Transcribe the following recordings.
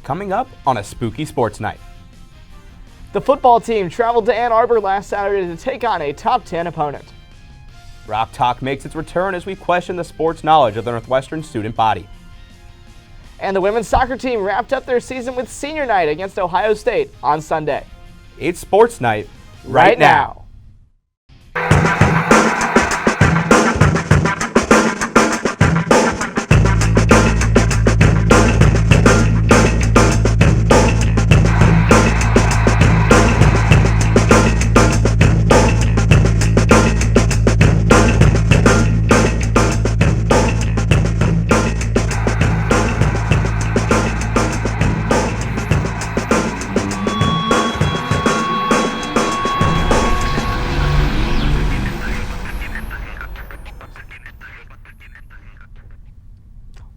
coming up on a spooky sports night. The football team traveled to Ann Arbor last Saturday to take on a top 10 opponent. Rock Talk makes its return as we question the sports knowledge of the Northwestern student body. And the women's soccer team wrapped up their season with senior night against Ohio State on Sunday. It's Sports Night right now.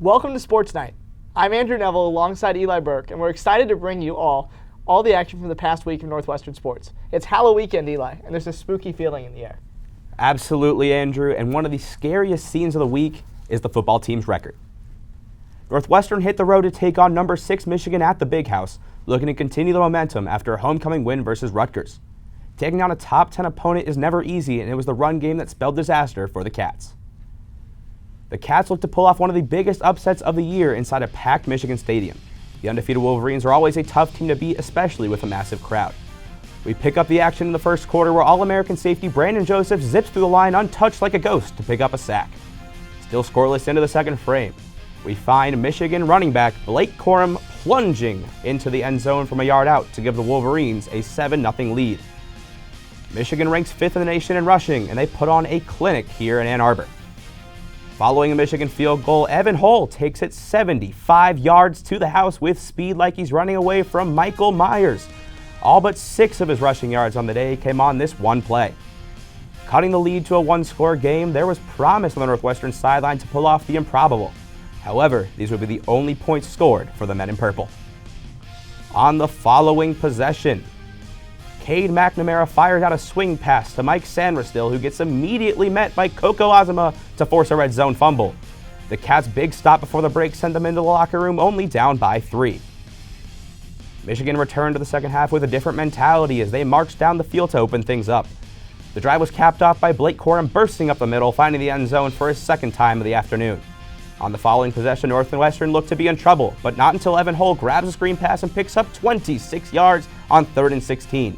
Welcome to Sports Night. I'm Andrew Neville alongside Eli Berk, and we're excited to bring you all the action from the past week of Northwestern sports. It's Halloween weekend, Eli, and there's a spooky feeling in the air. Absolutely, Andrew, and one of the scariest scenes of the week is the football team's record. Northwestern hit the road to take on number 6 Michigan at the Big House, looking to continue the momentum after a homecoming win versus Rutgers. Taking on a top 10 opponent is never easy, and it was the run game that spelled disaster for the Cats. The Cats look to pull off one of the biggest upsets of the year inside a packed Michigan Stadium. The undefeated Wolverines are always a tough team to beat, especially with a massive crowd. We pick up the action in the first quarter where All-American safety Brandon Joseph zips through the line untouched like a ghost to pick up a sack. Still scoreless into the second frame. We find Michigan running back Blake Corum plunging into the end zone from a yard out to give the Wolverines a 7-0 lead. Michigan ranks 5th in the nation in rushing, and they put on a clinic here in Ann Arbor. Following a Michigan field goal, Evan Hull takes it 75 yards to the house with speed like he's running away from Michael Myers. All but 6 of his rushing yards on the day came on this one play. Cutting the lead to a one-score game, there was promise on the Northwestern sideline to pull off the improbable. However, these would be the only points scored for the men in purple. On the following possession, Cade McNamara fires out a swing pass to Mike Sanderstill, who gets immediately met by Coco Azuma to force a red zone fumble. The Cats' big stop before the break sent them into the locker room only down by 3. Michigan returned to the second half with a different mentality as they marched down the field to open things up. The drive was capped off by Blake Corum bursting up the middle, finding the end zone for his second time of the afternoon. On the following possession, Northwestern looked to be in trouble, but not until Evan Hull grabs a screen pass and picks up 26 yards on 3rd and 16.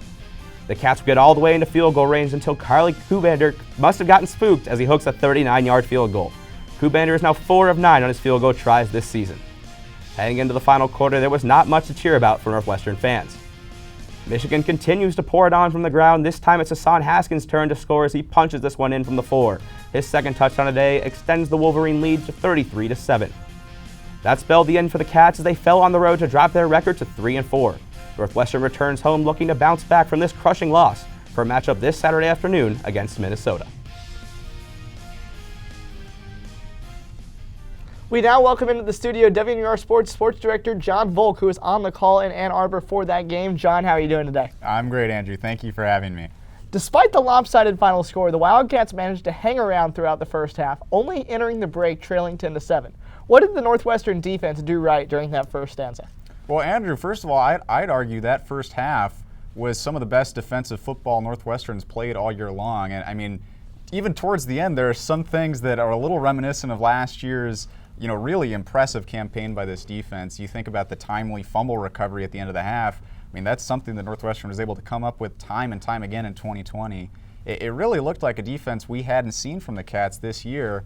The Cats get all the way into field goal range until Carly Kubander must have gotten spooked as he hooks a 39-yard field goal. Kubander is now 4 of 9 on his field goal tries this season. Heading into the final quarter, there was not much to cheer about for Northwestern fans. Michigan continues to pour it on from the ground. This time it's Hassan Haskins' turn to score as he punches this one in from the 4. His second touchdown of the day extends the Wolverine lead to 33-7. That spelled the end for the Cats as they fell on the road to drop their record to 3-4. Northwestern returns home looking to bounce back from this crushing loss for a matchup this Saturday afternoon against Minnesota. We now welcome into the studio WNUR Sports Sports Director John Volk, who is on the call in Ann Arbor for that game. John, how are you doing today? I'm great, Andrew. Thank you for having me. Despite the lopsided final score, the Wildcats managed to hang around throughout the first half, only entering the break trailing 10-7. What did the Northwestern defense do right during that first stanza? Well, Andrew, first of all, I'd argue that first half was some of the best defensive football Northwestern's played all year long. And I mean, even towards the end, there are some things that are a little reminiscent of last year's, really impressive campaign by this defense. You think about the timely fumble recovery at the end of the half. I mean, that's something that Northwestern was able to come up with time and time again in 2020. It really looked like a defense we hadn't seen from the Cats this year.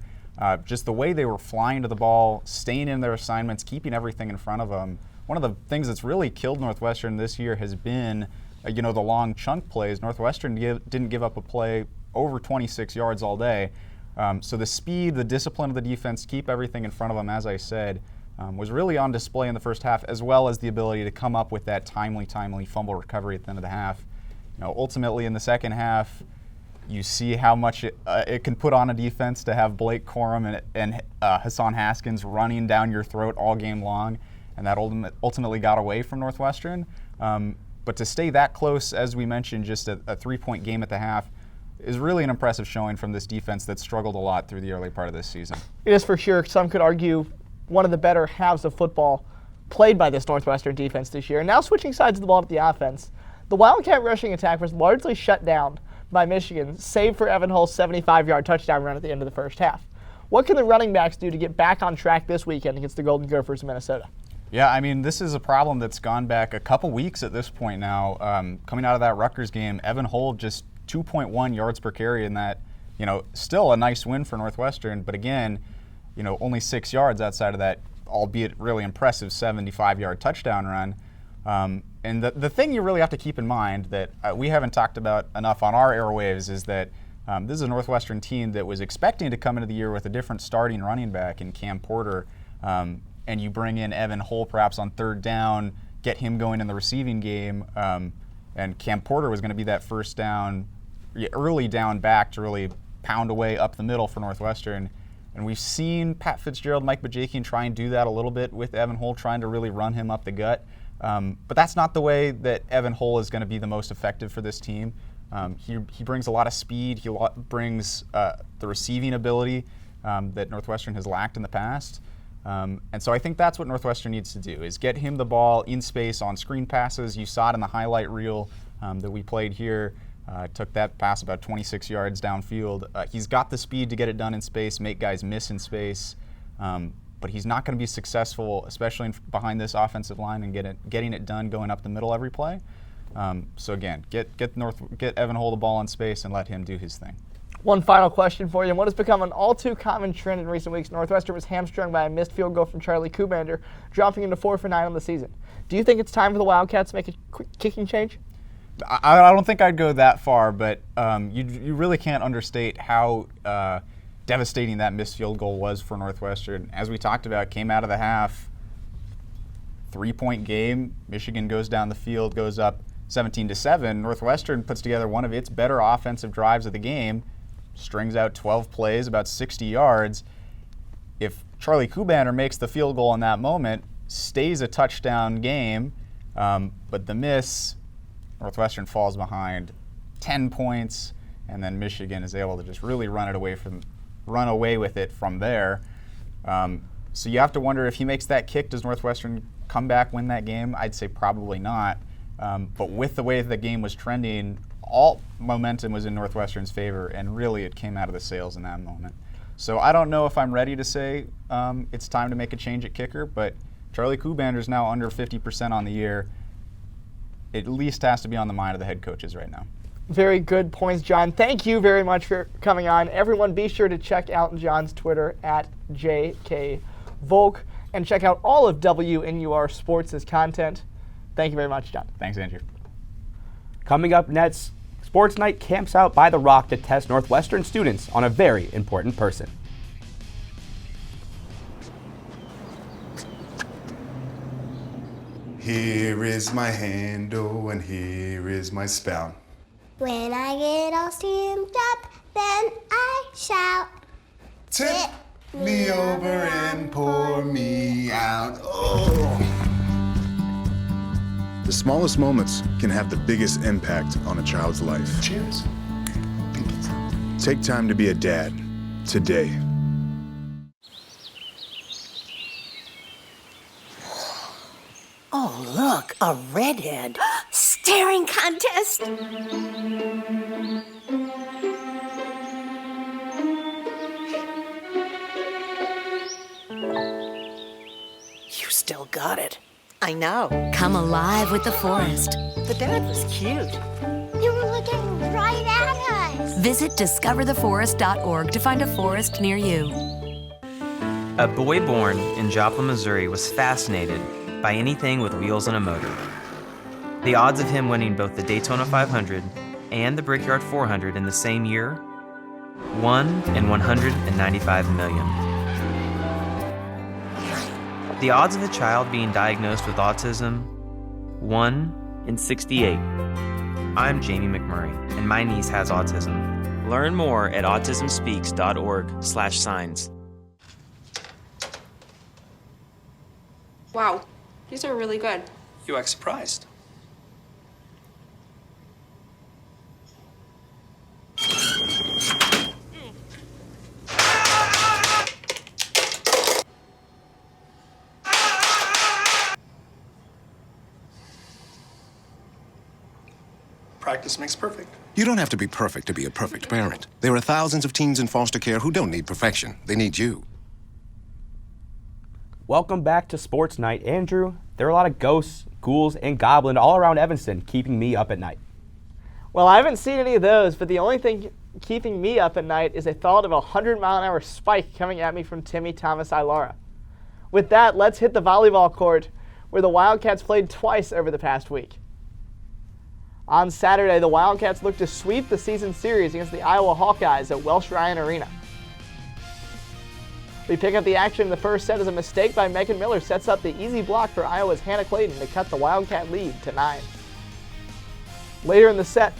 Just the way they were flying to the ball, staying in their assignments, keeping everything in front of them. One of the things that's really killed Northwestern this year has been, the long chunk plays. Northwestern didn't give up a play over 26 yards all day. So the speed, the discipline of the defense, keep everything in front of them, as I said, was really on display in the first half, as well as the ability to come up with that timely fumble recovery at the end of the half. Ultimately in the second half, you see how much it can put on a defense to have Blake Corum and Hassan Haskins running down your throat all game long. And that ultimately got away from Northwestern. But to stay that close, as we mentioned, just a 3-point game at the half, is really an impressive showing from this defense that struggled a lot through the early part of this season. It is for sure. Some could argue one of the better halves of football played by this Northwestern defense this year. And now switching sides of the ball to the offense, the Wildcat rushing attack was largely shut down by Michigan, save for Evan Hull's 75-yard touchdown run at the end of the first half. What can the running backs do to get back on track this weekend against the Golden Gophers of Minnesota? Yeah, I mean, this is a problem that's gone back a couple weeks at this point now. Coming out of that Rutgers game, Evan Hull just 2.1 yards per carry in that, still a nice win for Northwestern, but again, only 6 yards outside of that, albeit really impressive 75-yard touchdown run. And the thing you really have to keep in mind that we haven't talked about enough on our airwaves is that this is a Northwestern team that was expecting to come into the year with a different starting running back in Cam Porter, and you bring in Evan Hull perhaps on third down, get him going in the receiving game, and Cam Porter was going to be that first down, early down back to really pound away up the middle for Northwestern. And we've seen Pat Fitzgerald, Mike Bajakian try and do that a little bit with Evan Hull, trying to really run him up the gut. But that's not the way that Evan Hull is going to be the most effective for this team. He brings a lot of speed. He brings the receiving ability that Northwestern has lacked in the past. And so I think that's what Northwestern needs to do, is get him the ball in space on screen passes. You saw it in the highlight reel that we played here. Took that pass about 26 yards downfield. He's got the speed to get it done in space, make guys miss in space. But he's not going to be successful, especially behind this offensive line and getting it done going up the middle every play. So again, get Evan Hull the ball in space and let him do his thing. One final question for you. What has become an all-too-common trend in recent weeks? Northwestern was hamstrung by a missed field goal from Charlie Kubander, dropping into 4 for 9 on the season. Do you think it's time for the Wildcats to make a quick kicking change? I don't think I'd go that far, but you really can't understate how devastating that missed field goal was for Northwestern. As we talked about, came out of the half, 3-point game. Michigan goes down the field, goes up 17-7. Northwestern puts together one of its better offensive drives of the game, strings out 12 plays, about 60 yards. If Charlie Kubander makes the field goal in that moment, stays a touchdown game, but the miss, Northwestern falls behind 10 points, and then Michigan is able to just really run away with it from there. So you have to wonder, if he makes that kick, does Northwestern come back, win that game? I'd say probably not. But with the way the game was trending, all momentum was in Northwestern's favor, and really it came out of the sails in that moment. So I don't know if I'm ready to say it's time to make a change at kicker, but Charlie Kubander's now under 50% on the year. It at least has to be on the mind of the head coaches right now. Very good points, John. Thank you very much for coming on. Everyone, be sure to check out John's Twitter at @JKVolk and check out all of WNUR Sports' content. Thank you very much, John. Thanks, Andrew. Coming up next, Sportsnight camps out by the Rock to test Northwestern students on a very important person. Here is my handle and here is my spout. When I get all steamed up, then I shout. Tip me over and pour me out. Oh. The smallest moments can have the biggest impact on a child's life. Cheers. Take time to be a dad today. Oh, look, a redhead. Staring contest. You still got it. I know. Come alive with the forest. The dad was cute. You were looking right at us. Visit discovertheforest.org to find a forest near you. A boy born in Joplin, Missouri was fascinated by anything with wheels and a motor. The odds of him winning both the Daytona 500 and the Brickyard 400 in the same year, 1 in 195 million. The odds of a child being diagnosed with autism, 1 in 68. I'm Jamie McMurray, and my niece has autism. Learn more at autismspeaks.org/signs. Wow, these are really good. You act surprised. practice makes perfect. You don't have to be perfect to be a perfect parent. There are thousands of teens in foster care who don't need perfection. They need you. Welcome back to Sports Night. Andrew, there are a lot of ghosts, ghouls, and goblins all around Evanston keeping me up at night. Well, I haven't seen any of those, but the only thing keeping me up at night is a thought of a 100-mile-an-hour spike coming at me from Timmy Thomas Ilara. With that, let's hit the volleyball court, where the Wildcats played twice over the past week. On Saturday, the Wildcats looked to sweep the season series against the Iowa Hawkeyes at Welsh Ryan Arena. We pick up the action in the first set as a mistake by Megan Miller sets up the easy block for Iowa's Hannah Clayton to cut the Wildcat lead to 9. Later in the set,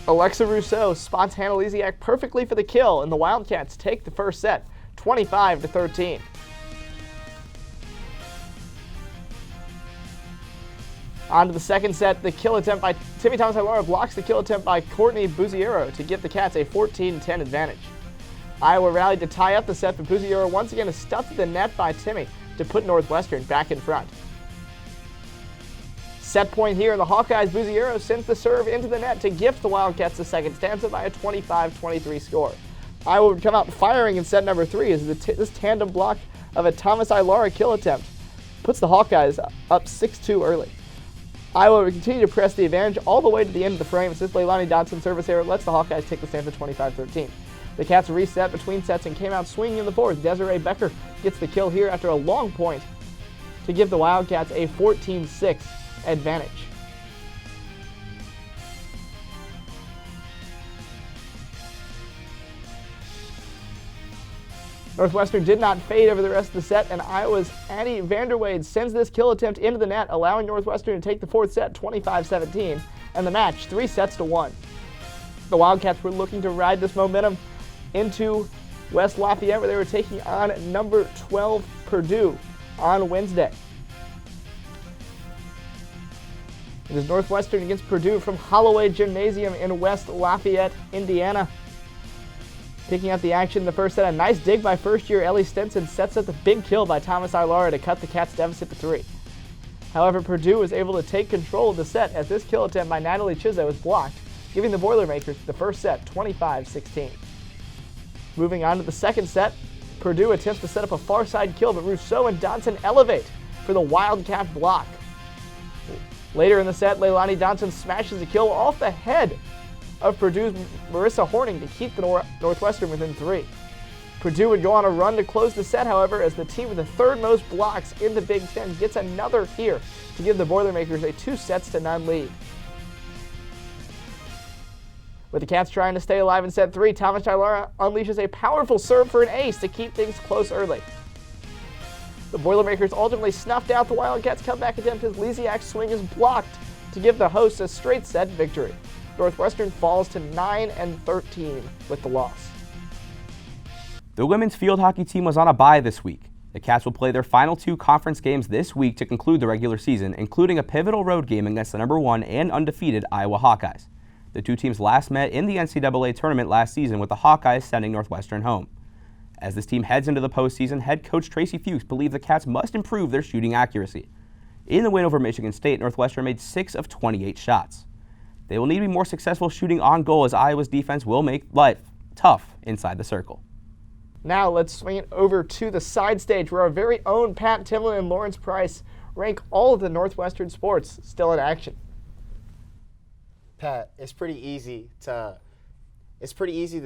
Alexa Rousseau spots Hannah Lesiak perfectly for the kill, and the Wildcats take the first set, 25-13. On to the second set, the kill attempt by Timmy Thomas Ilara blocks the kill attempt by Courtney Buziero to give the Cats a 14-10 advantage. Iowa rallied to tie up the set, but Buziero once again is stuffed at the net by Timmy to put Northwestern back in front. Set point here in the Hawkeyes, Buziero sends the serve into the net to gift the Wildcats the second stanza by a 25-23 score. Iowa would come out firing in set number 3 as this tandem block of a Thomas Ilara kill attempt puts the Hawkeyes up 6-2 early. Iowa would continue to press the advantage all the way to the end of the frame as this Leilani Dodson service error lets the Hawkeyes take the stanza 25-13. The Cats reset between sets and came out swinging in the fourth. Desiree Becker gets the kill here after a long point to give the Wildcats a 14-6 advantage. Northwestern did not fade over the rest of the set, and Iowa's Addie Vanderwade sends this kill attempt into the net, allowing Northwestern to take the fourth set 25-17, and the match 3-1. The Wildcats were looking to ride this momentum into West Lafayette, where they were taking on number 12 Purdue on Wednesday. It is Northwestern against Purdue from Holloway Gymnasium in West Lafayette, Indiana. Picking up the action in the first set, a nice dig by first-year Ellie Stinson sets up the big kill by Thomas Ilara to cut the Cats' deficit to 3. However, Purdue was able to take control of the set as this kill attempt by Natalie Chizzo was blocked, giving the Boilermakers the first set 25-16. Moving on to the second set, Purdue attempts to set up a far side kill, but Rousseau and Dodson elevate for the Wildcat block. Later in the set, Leilani Dodson smashes a kill off the head of Purdue's Marissa Horning to keep the Northwestern within 3. Purdue would go on a run to close the set, however, as the team with the third most blocks in the Big Ten gets another here to give the Boilermakers a 2-0 lead. With the Cats trying to stay alive in set 3, Thomas Ilara unleashes a powerful serve for an ace to keep things close early. The Boilermakers ultimately snuffed out the Wildcats' comeback attempt as Lesiak's swing is blocked to give the hosts a straight set victory. Northwestern falls to 9-13 with the loss. The women's field hockey team was on a bye this week. The Cats will play their final 2 conference games this week to conclude the regular season, including a pivotal road game against the number 1 and undefeated Iowa Hawkeyes. The 2 teams last met in the NCAA tournament last season, with the Hawkeyes sending Northwestern home. As this team heads into the postseason, head coach Tracy Fuchs believes the Cats must improve their shooting accuracy. In the win over Michigan State, Northwestern made 6 of 28 shots. They will need to be more successful shooting on goal, as Iowa's defense will make life tough inside the circle. Now let's swing it over to the side stage, where our very own Pat Timlin and Lawrence Price rank all of the Northwestern sports still in action. Pat, it's pretty easy to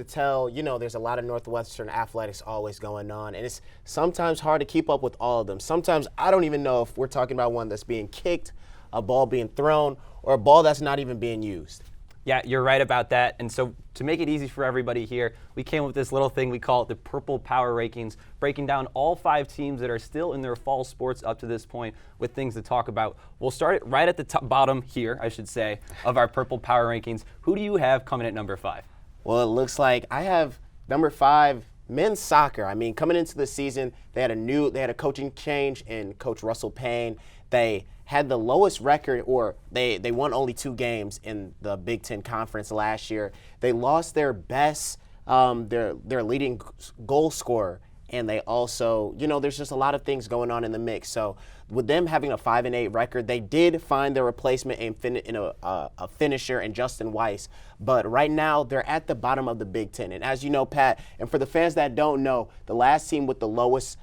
tell, there's a lot of Northwestern athletics always going on, and it's sometimes hard to keep up with all of them. Sometimes I don't even know if we're talking about one that's being kicked, a ball being thrown, or a ball that's not even being used. Yeah, you're right about that. And so to make it easy for everybody here, we came up with this little thing we call it the Purple Power Rankings, breaking down all 5 teams that are still in their fall sports up to this point with things to talk about. We'll start it right at the bottom here, I should say, of our Purple Power Rankings. Who do you have coming at number 5? Well, it looks like I have number 5, men's soccer. I mean, coming into the season, they had a coaching change in Coach Russell Payne. They had the lowest record, or they won only 2 games in the Big Ten Conference last year. They lost their best, their leading goal scorer and they also, there's just a lot of things going on in the mix. So with them having a 5-8 record, they did find their replacement in a finisher in Justin Weiss. But right now, they're at the bottom of the Big Ten. And as you know, Pat, and for the fans that don't know, the last team with the lowest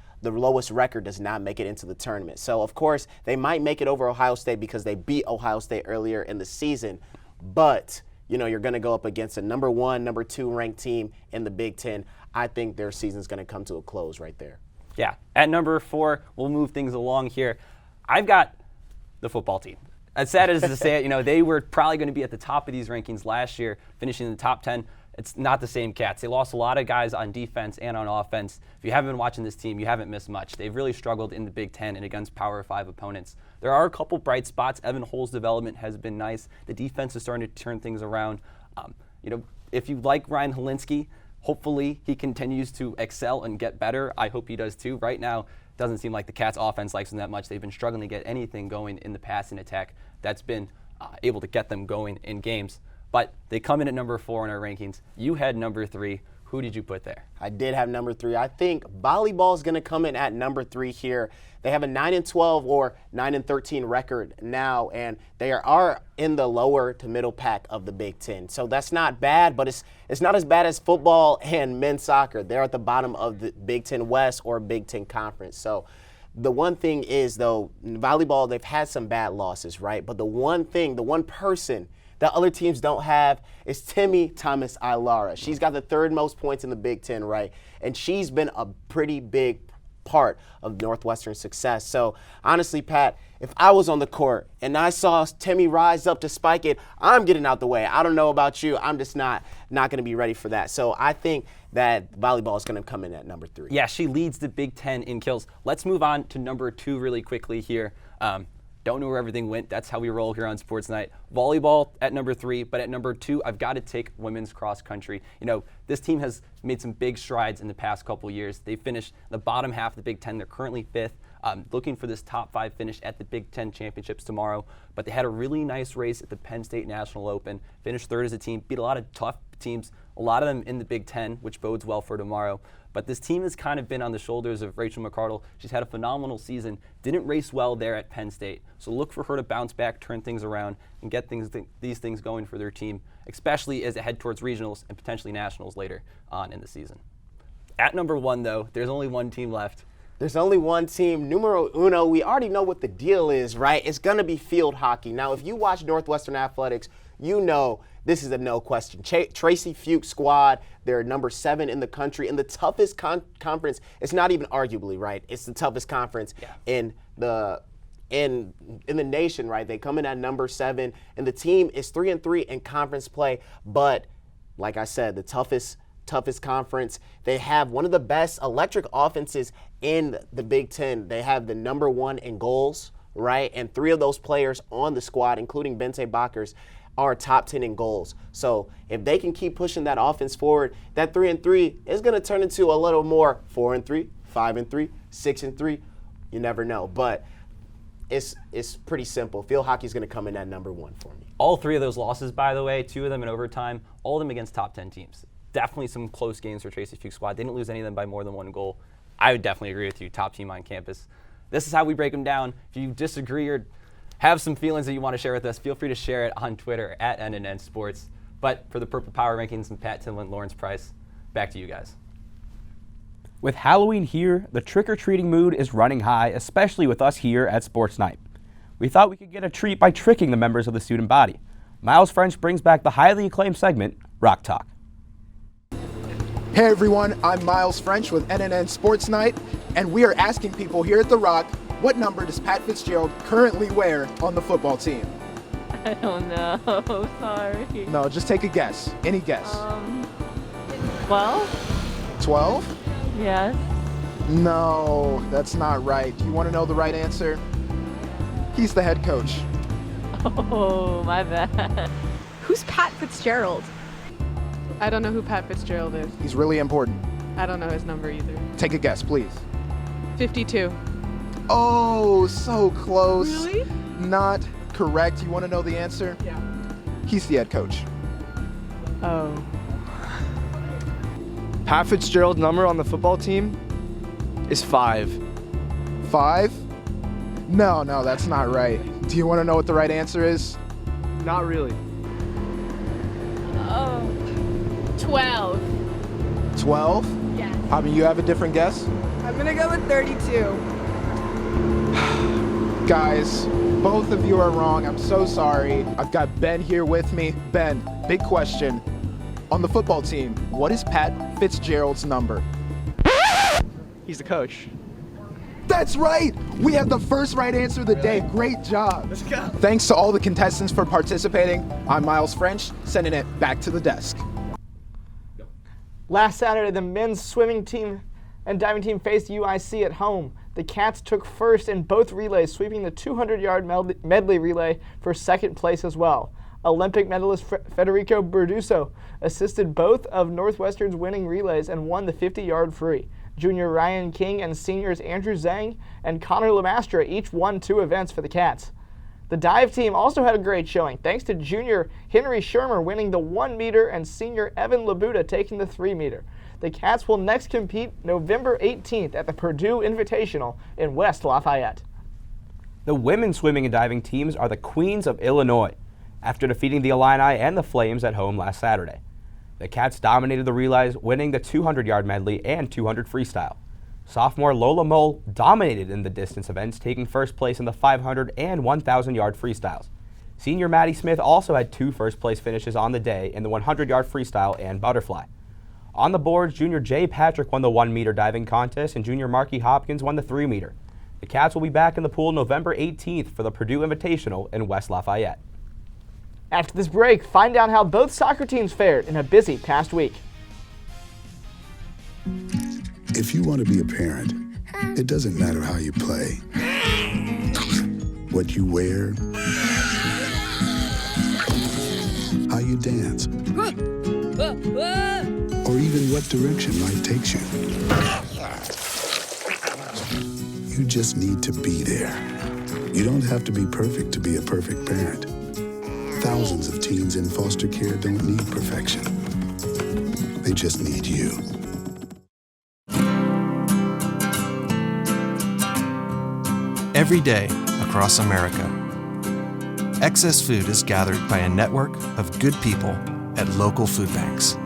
record does not make it into the tournament. So, of course, they might make it over Ohio State because they beat Ohio State earlier in the season. But, you're going to go up against a number 1, number 2 ranked team in the Big Ten. I think their season's going to come to a close right there. Yeah. At number 4, we'll move things along here. I've got the football team. As sad as to say it, they were probably going to be at the top of these rankings last year, finishing in the top 10. It's not the same Cats. They lost a lot of guys on defense and on offense. If you haven't been watching this team, you haven't missed much. They've really struggled in the Big Ten and against Power 5 opponents. There are a couple bright spots. Evan Hull's development has been nice. The defense is starting to turn things around. If you like Ryan Helinski, hopefully he continues to excel and get better. I hope he does too. Right now, it doesn't seem like the Cats offense likes him that much. They've been struggling to get anything going in the passing attack that's been able to get them going in games. But they come in at number 4 in our rankings. You had number 3. Who did you put there? I did have number 3. I think volleyball is going to come in at number 3 here. They have a 9-12 or 9-13 record now, and they are in the lower to middle pack of the Big Ten. So that's not bad, but it's not as bad as football and men's soccer. They're at the bottom of the Big Ten West or Big Ten Conference. So the one thing is, though, volleyball, they've had some bad losses, right? But the one person that other teams don't have is Timmy Thomas Ilara. She's got the 3rd most points in the Big Ten, right? And she's been a pretty big part of Northwestern's success. So honestly, Pat, if I was on the court and I saw Timmy rise up to spike it, I'm getting out the way. I don't know about you. I'm just not going to be ready for that. So I think that volleyball is going to come in at number 3. Yeah, she leads the Big Ten in kills. Let's move on to number 2 really quickly here. Don't know where everything went. That's how we roll here on Sportsnight. Volleyball at number 3, but at number 2, I've got to take women's cross country. This team has made some big strides in the past couple years. They finished the bottom half of the Big Ten. They're currently 5th, looking for this top 5 finish at the Big Ten championships tomorrow. But they had a really nice race at the Penn State National Open, finished 3rd as a team, beat a lot of tough teams, a lot of them in the Big Ten, which bodes well for tomorrow. But this team has kind of been on the shoulders of Rachel McCardle. She's had a phenomenal season, didn't race well there at Penn State. So look for her to bounce back, turn things around, and get these things going for their team, especially as they head towards regionals and potentially nationals later on in the season. At number 1, though, there's only one team left. There's only one team, numero uno. We already know what the deal is, right? It's going to be field hockey. Now, if you watch Northwestern Athletics, you know this is a no question. Tracy Fuchs squad, they're number 7 in the country in the toughest conference. It's not even arguably, right? It's the toughest conference in the nation, right? They come in at number 7, and the team is 3-3 in conference play. But like I said, the toughest conference. They have one of the best electric offenses in the Big Ten. They have the number 1 in goals, right? And 3 of those players on the squad, including Bente Bakers, are top 10 in goals. So if they can keep pushing that offense forward, that 3-3 is going to turn into a little more 4-3, 5-3, 6-3. You never know. But it's pretty simple. Field hockey is going to come in at number 1 for me. All 3 of those losses, by the way, 2 of them in overtime, all of them against top 10 teams. Definitely some close games for Tracy Fuchs' squad. They didn't lose any of them by more than 1 goal. I would definitely agree with you. Top team on campus. This is how we break them down. If you disagree or have some feelings that you want to share with us, feel free to share it on Twitter at NNN Sports. But for the Purple Power Rankings and Pat Timlin, Lawrence Price, back to you guys. With Halloween here, the trick-or-treating mood is running high, especially with us here at Sports Night. We thought we could get a treat by tricking the members of the student body. Miles French brings back the highly acclaimed segment, Rock Talk. Hey everyone, I'm Miles French with NNN Sports Night, and we are asking people here at The Rock, what number does Pat Fitzgerald currently wear on the football team? I don't know, sorry. No, just take a guess. Any guess. 12? 12? Yes. No, that's not right. Do you want to know the right answer? He's the head coach. Oh, my bad. Who's Pat Fitzgerald? I don't know who Pat Fitzgerald is. He's really important. I don't know his number either. Take a guess, please. 52. Oh, so close. Really? Not correct. You want to know the answer? Yeah. He's the head coach. Oh. Pat Fitzgerald's number on the football team is 5. 5? No, that's not right. Do you want to know what the right answer is? Not really. 12. 12? Yes. I mean, you have a different guess? I'm gonna go with 32. Guys, both of you are wrong. I'm so sorry. I've got Ben here with me. Ben, big question. On the football team, what is Pat Fitzgerald's number? He's the coach. That's right! We have the first right answer of the day. Great job. Let's go. Thanks to all the contestants for participating. I'm Miles French, sending it back to the desk. Last Saturday, the men's swimming team and diving team faced UIC at home. The Cats took first in both relays, sweeping the 200-yard medley relay for second place as well. Olympic medalist Federico Burduso assisted both of Northwestern's winning relays and won the 50-yard free. Junior Ryan King and seniors Andrew Zhang and Connor Lamastra each won 2 events for the Cats. The dive team also had a great showing, thanks to junior Henry Shermer winning the 1 meter and senior Evan Labuda taking the 3 meter. The Cats will next compete November 18th at the Purdue Invitational in West Lafayette. The women's swimming and diving teams are the Queens of Illinois, after defeating the Illini and the Flames at home last Saturday. The Cats dominated the relays, winning the 200-yard medley and 200 freestyle. Sophomore Lola Mole dominated in the distance events, taking first place in the 500 and 1,000-yard freestyles. Senior Maddie Smith also had 2 first-place finishes on the day in the 100-yard freestyle and butterfly. On the boards, junior Jay Patrick won the 1-meter diving contest and junior Marky Hopkins won the 3-meter. The Cats will be back in the pool November 18th for the Purdue Invitational in West Lafayette. After this break, find out how both soccer teams fared in a busy past week. If you want to be a parent, it doesn't matter how you play, what you wear, how you dance, or even what direction life takes you. You just need to be there. You don't have to be perfect to be a perfect parent. Thousands of teens in foster care don't need perfection. They just need you. Every day across America, excess food is gathered by a network of good people at local food banks,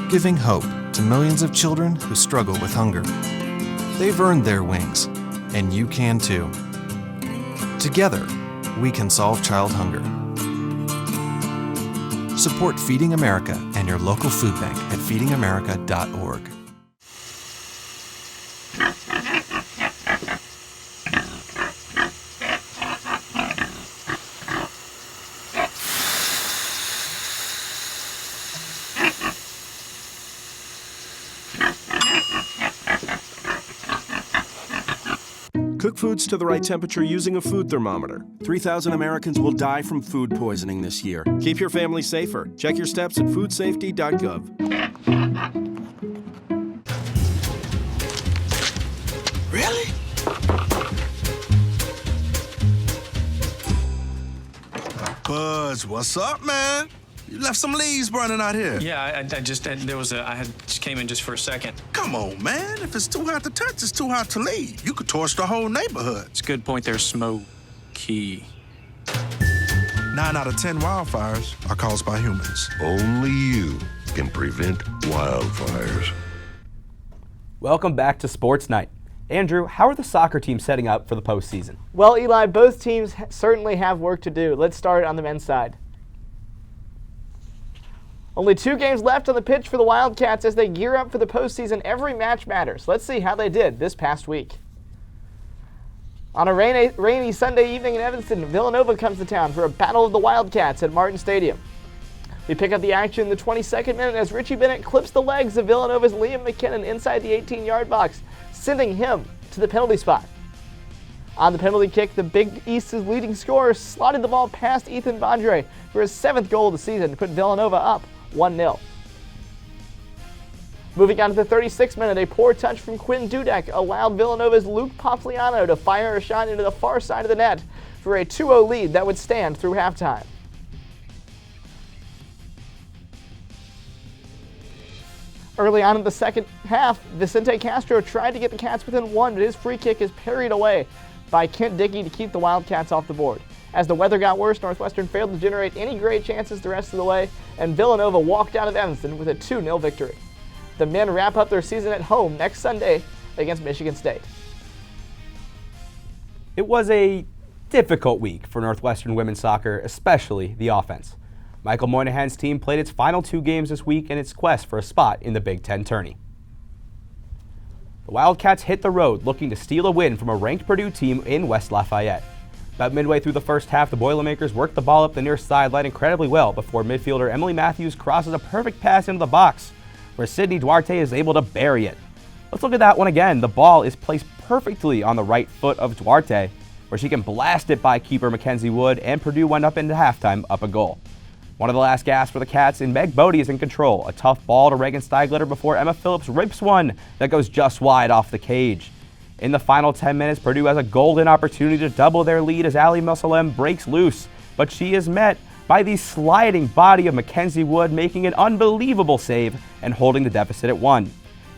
giving hope to millions of children who struggle with hunger. They've earned their wings, and you can too. Together, we can solve child hunger. Support Feeding America and your local food bank at feedingamerica.org. Cook foods to the right temperature using a food thermometer. 3,000 Americans will die from food poisoning this year. Keep your family safer. Check your steps at foodsafety.gov. Really? Buzz, what's up, man? You left some leaves burning out here. Yeah, I just came in just for a second. Come on, man. If it's too hot to touch, it's too hot to leave. You could torch the whole neighborhood. It's a good point there, Smokey. 9 out of 10 wildfires are caused by humans. Only you can prevent wildfires. Welcome back to Sports Night. Andrew, how are the soccer teams setting up for the postseason? Well, Eli, both teams certainly have work to do. Let's start on the men's side. Only 2 games left on the pitch for the Wildcats as they gear up for the postseason. Every match matters. Let's see how they did this past week. On a rainy Sunday evening in Evanston, Villanova comes to town for a battle of the Wildcats at Martin Stadium. We pick up the action in the 22nd minute as Richie Bennett clips the legs of Villanova's Liam McKinnon inside the 18-yard box, sending him to the penalty spot. On the penalty kick, the Big East's leading scorer slotted the ball past Ethan Bondre for his 7th goal of the season to put Villanova up 1-0. Moving on to the 36th minute, a poor touch from Quinn Dudek allowed Villanova's Luke Popliano to fire a shot into the far side of the net for a 2-0 lead that would stand through halftime. Early on in the second half, Vicente Castro tried to get the Cats within one, but his free kick is parried away by Kent Dickey to keep the Wildcats off the board. As the weather got worse, Northwestern failed to generate any great chances the rest of the way, and Villanova walked out of Evanston with a 2-0 victory. The men wrap up their season at home next Sunday against Michigan State. It was a difficult week for Northwestern women's soccer, especially the offense. Michael Moynihan's team played its final 2 games this week in its quest for a spot in the Big Ten tourney. The Wildcats hit the road looking to steal a win from a ranked Purdue team in West Lafayette. About midway through the first half, the Boilermakers worked the ball up the near sideline incredibly well before midfielder Emily Matthews crosses a perfect pass into the box, where Sydney Duarte is able to bury it. Let's look at that one again. The ball is placed perfectly on the right foot of Duarte, where she can blast it by keeper Mackenzie Wood, and Purdue went up into halftime up a goal. One of the last gasps for the Cats, and Meg Bodie is in control. A tough ball to Reagan Steiglitter before Emma Phillips rips one that goes just wide off the cage. In the final 10 minutes, Purdue has a golden opportunity to double their lead as Ali Mosalem breaks loose, but she is met by the sliding body of Mackenzie Wood, making an unbelievable save and holding the deficit at 1.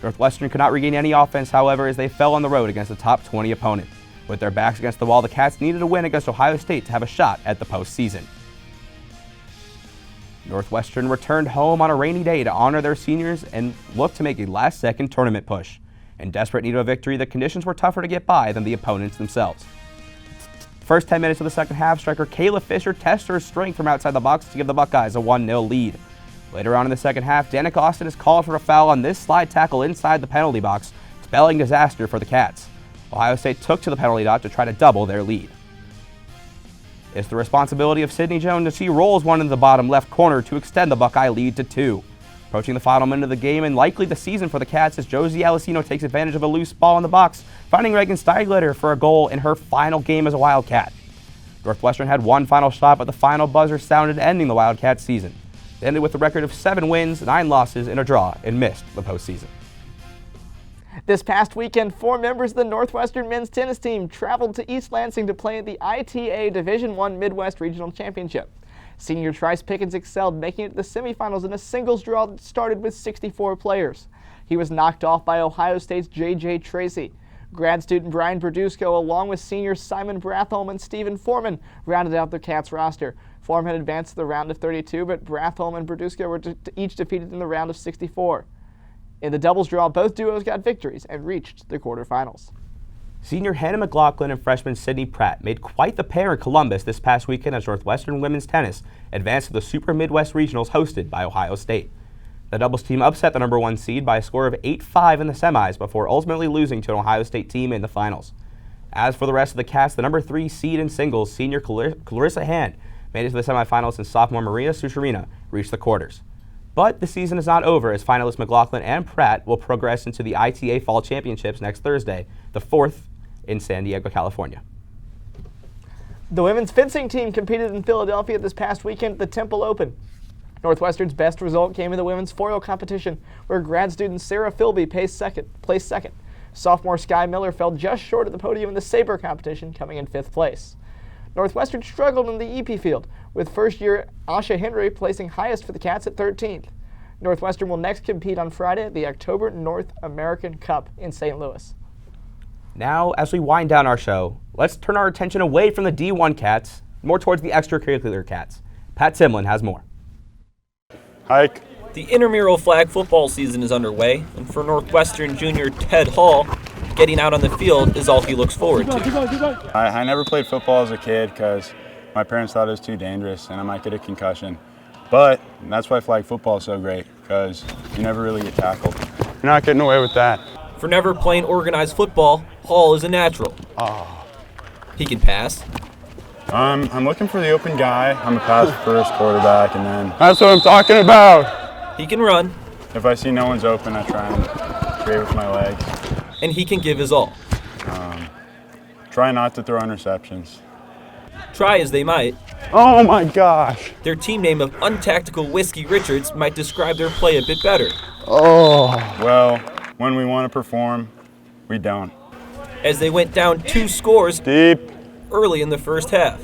Northwestern could not regain any offense, however, as they fell on the road against a top 20 opponent. With their backs against the wall, the Cats needed a win against Ohio State to have a shot at the postseason. Northwestern returned home on a rainy day to honor their seniors and looked to make a last-second tournament push. In desperate need of a victory, the conditions were tougher to get by than the opponents themselves. First 10 minutes of the second half, striker Kayla Fisher tests her strength from outside the box to give the Buckeyes a 1-0 lead. Later on in the second half, Danica Austin is called for a foul on this slide tackle inside the penalty box, spelling disaster for the Cats. Ohio State took to the penalty dot to try to double their lead. It's the responsibility of Sydney Jones as she rolls one into the bottom left corner to extend the Buckeye lead to 2. Approaching the final minute of the game and likely the season for the Cats as Josie Alessino takes advantage of a loose ball in the box, finding Reagan Steiglitter for a goal in her final game as a Wildcat. Northwestern had one final shot, but the final buzzer sounded, ending the Wildcat season. They ended with a record of 7 wins, 9 losses, and a draw, and missed the postseason. This past weekend, 4 members of the Northwestern men's tennis team traveled to East Lansing to play in the ITA Division I Midwest Regional Championship. Senior Trice Pickens excelled, making it to the semifinals in a singles draw that started with 64 players. He was knocked off by Ohio State's J.J. Tracy. Grad student Brian Berdusco, along with seniors Simon Brathholm and Stephen Foreman, rounded out the Cats roster. Foreman had advanced to the round of 32, but Brathholm and Berdusco were each defeated in the round of 64. In the doubles draw, both duos got victories and reached the quarterfinals. Senior Hannah McLaughlin and freshman Sydney Pratt made quite the pair in Columbus this past weekend as Northwestern women's tennis advanced to the Super Midwest Regionals hosted by Ohio State. The doubles team upset the number 1 seed by a score of 8-5 in the semis before ultimately losing to an Ohio State team in the finals. As for the rest of the Cats, the number 3 seed in singles, senior Clarissa Hand, made it to the semifinals, and sophomore Maria Sucharina reached the quarters. But the season is not over as finalists McLaughlin and Pratt will progress into the ITA Fall Championships next Thursday, the 4th in San Diego, California. The women's fencing team competed in Philadelphia this past weekend at the Temple Open. Northwestern's best result came in the women's foil competition, where grad student Sarah Philby placed second. Sophomore Sky Miller fell just short of the podium in the saber competition, coming in 5th place. Northwestern struggled in the EP field, with first-year Asha Henry placing highest for the Cats at 13th. Northwestern will next compete on Friday at the October North American Cup in St. Louis. Now, as we wind down our show, let's turn our attention away from the D1 Cats, more towards the extracurricular Cats. Pat Simlin has more. Hike. The intramural flag football season is underway, and for Northwestern junior Ted Hall, getting out on the field is all he looks forward to. I never played football as a kid because my parents thought it was too dangerous and I might get a concussion. But that's why flag football is so great, because you never really get tackled. You're not getting away with that. For never playing organized football, Hall is a natural. He can pass. I'm looking for the open guy. I'm a pass first quarterback, and then... That's what I'm talking about. He can run. If I see no one's open, I try and create with my legs. And he can give his all. Try not to throw interceptions. Try as they might. Oh my gosh. Their team name of Untactical Whiskey Richards might describe their play a bit better. Well, when we want to perform, we don't. As they went down 2 scores deep early in the first half.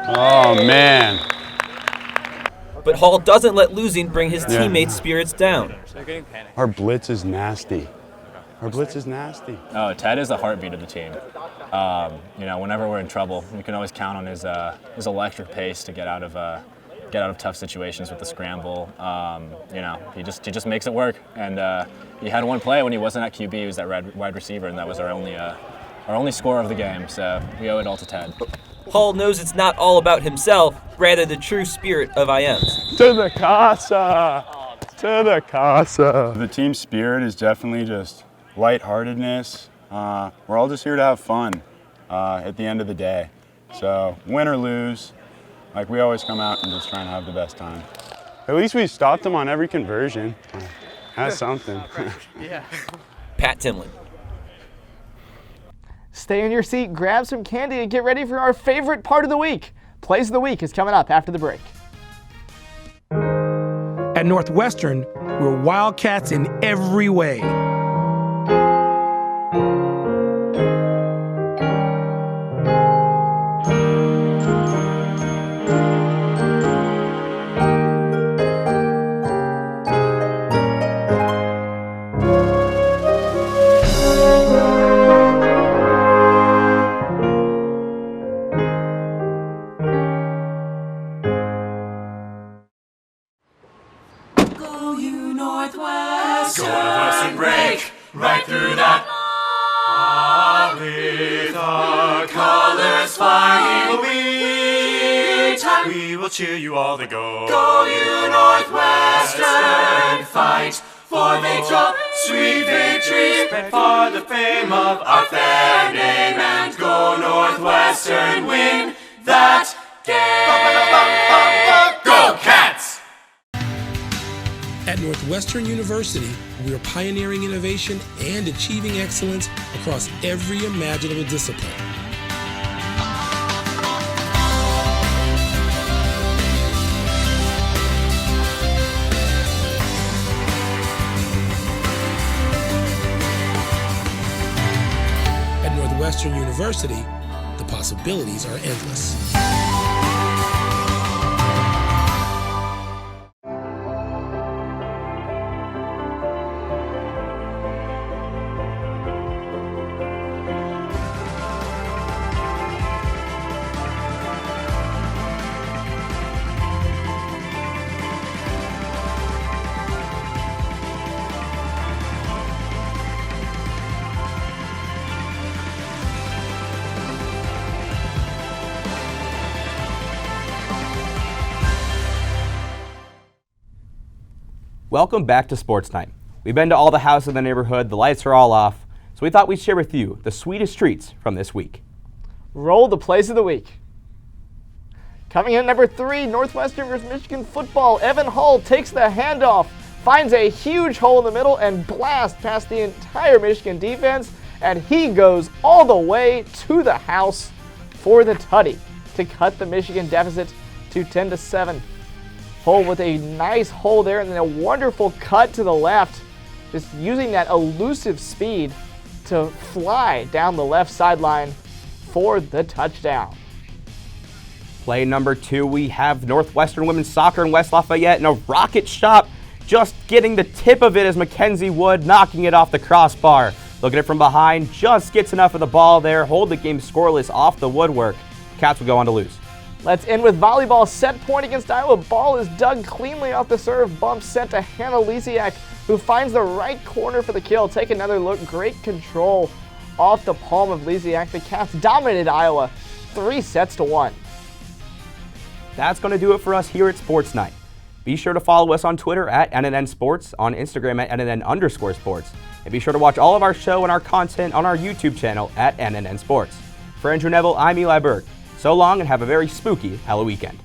Oh man. But Hall doesn't let losing bring his teammates' spirits down. Our blitz is nasty. Our blitz is nasty. Oh, Ted is the heartbeat of the team. Whenever we're in trouble, we can always count on his electric pace to get out of tough situations with the scramble. He just makes it work. And he had one play when he wasn't at QB. He was that wide receiver, and that was our only score of the game. So we owe it all to Ted. Hall knows it's not all about himself, rather the true spirit of IMs. To the casa! To the casa! The team spirit is definitely just lightheartedness. We're all just here to have fun at the end of the day. So win or lose, like we always come out and just try and have the best time. At least we stopped them on every conversion. That's something. Yeah. Pat Timlin. Stay in your seat, grab some candy, and get ready for our favorite part of the week. Plays of the Week is coming up after the break. At Northwestern, we're Wildcats in every way. Northwestern break right through that. With our colors flying, we will cheer you all to go. Go you Northwestern, fight for victory, sweet victory, spread for the fame of our fair name, and go Northwestern, win that game. Go Cats! At Northwestern University, we are pioneering innovation and achieving excellence across every imaginable discipline. At Northwestern University, the possibilities are endless. Welcome back to Sports Night. We've been to all the houses in the neighborhood, the lights are all off, so we thought we'd share with you the sweetest treats from this week. Roll the plays of the week. Coming in at number 3, Northwestern vs. Michigan football. Evan Hull takes the handoff, finds a huge hole in the middle, and blasts past the entire Michigan defense, and he goes all the way to the house for the tutty to cut the Michigan deficit to 10-7. Hull with a nice hole there, and then a wonderful cut to the left, just using that elusive speed to fly down the left sideline for the touchdown. Play number 2, we have Northwestern women's soccer in West Lafayette in a rocket shot, just getting the tip of it as Mackenzie Wood knocking it off the crossbar. Look at it from behind, just gets enough of the ball there, hold the game scoreless off the woodwork. Cats will go on to lose. Let's end with volleyball. Set point against Iowa. Ball is dug cleanly off the serve. Bump sent to Hannah Lisiak, who finds the right corner for the kill. Take another look. Great control off the palm of Lisiak. The Cats dominated Iowa 3-1. That's going to do it for us here at Sports Night. Be sure to follow us on Twitter at NNN Sports, on Instagram at NNN_sports, and be sure to watch all of our show and our content on our YouTube channel at NNN Sports. For Andrew Neville, I'm Eli Berk. So long and have a very spooky Halloween weekend.